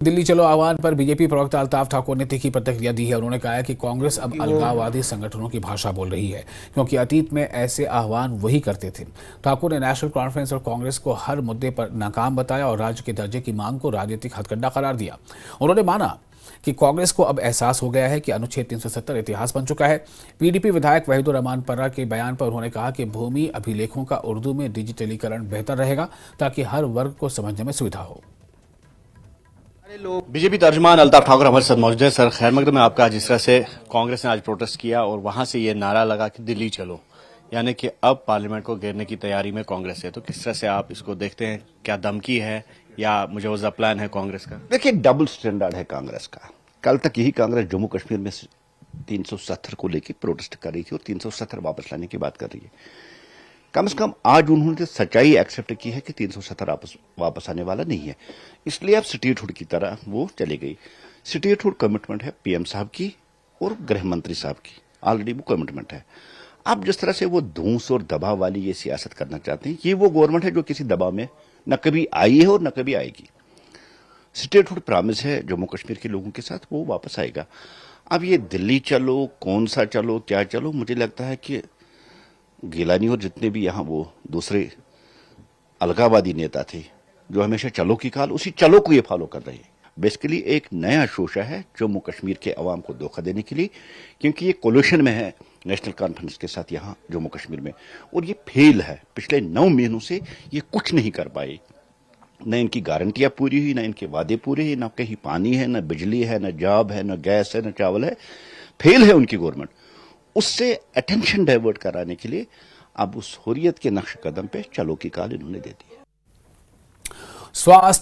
दिल्ली चलो आह्वान पर बीजेपी प्रवक्ता अल्ताफ ठाकुर ने तीखी प्रतिक्रिया दी है। उन्होंने कहा है कि कांग्रेस अब अलगाववादी संगठनों की भाषा बोल रही है, क्योंकि अतीत में ऐसे आह्वान वही करते थे। ठाकुर ने नेशनल कॉन्फ्रेंस और कांग्रेस को हर मुद्दे पर नाकाम बताया और राज्य के दर्जे की मांग को राजनीतिक हथकंडा करार दिया। उन्होंने माना कि कांग्रेस को अब एहसास हो गया है कि अनुच्छेद 370 इतिहास बन चुका है। पीडीपी विधायक वहीदुर रहमान पर्रा के बयान पर उन्होंने कहा कि भूमि अभिलेखों का उर्दू में डिजिटलीकरण बेहतर रहेगा, ताकि हर वर्ग को समझने में सुविधा हो। बीजेपी तर्जुमान अल्ताफ ठाकुर हमारे साथ मौजूद है। सर, खैर मकदम में आपका। जिस तरह से कांग्रेस ने आज प्रोटेस्ट किया और वहां से ये नारा लगा कि दिल्ली चलो, यानी कि अब पार्लियामेंट को घेरने की तैयारी में कांग्रेस है, तो किस तरह से आप इसको देखते हैं? क्या धमकी है या मुजवजा प्लान है कांग्रेस का? देखिए, डबल स्टैंडर्ड है कांग्रेस का। कल तक यही कांग्रेस जम्मू कश्मीर में 370 को लेकर प्रोटेस्ट कर रही थी और 370 वापस लाने की बात कर रही है। कम से कम आज उन्होंने सच्चाई एक्सेप्ट की है कि 370 वापस आने वाला नहीं है, इसलिए अब स्टेटहुड की तरह वो चली गई। स्टेटहुड कमिटमेंट है पीएम साहब की और गृह मंत्री साहब की, ऑलरेडी वो कमिटमेंट है। अब जिस तरह से वो धूस और दबाव वाली ये सियासत करना चाहते हैं, ये वो गवर्नमेंट है जो किसी दबाव में न कभी आई है और न कभी आएगी। स्टेटहुड प्रॉमिस है जम्मू कश्मीर के लोगों के साथ, वो वापस आएगा। अब ये दिल्ली चलो, कौन सा चलो, क्या चलो, मुझे लगता है कि गिलानी और जितने भी यहाँ वो दूसरे अलगाववादी नेता थे जो हमेशा चलो की काल, उसी चलो को ये फॉलो कर रहे हैं। बेसिकली एक नया शोशा है जम्मू कश्मीर के अवाम को धोखा देने के लिए, क्योंकि ये कोलिशन में है नेशनल कॉन्फ्रेंस के साथ यहाँ जम्मू कश्मीर में, और ये फेल है। पिछले 9 महीनों से ये कुछ नहीं कर पाए। न इनकी गारंटियां पूरी हुई, न इनके वादे पूरे हुए, न कहीं पानी है, न बिजली है, न जॉब है, न गैस है, न चावल है। फेल है उनकी गवर्नमेंट। उससे अटेंशन डाइवर्ट कराने के लिए अब उस हुर्रियत के नक्श कदम पे चलो की काल इन्होंने दे दी है। स्वास्थ्य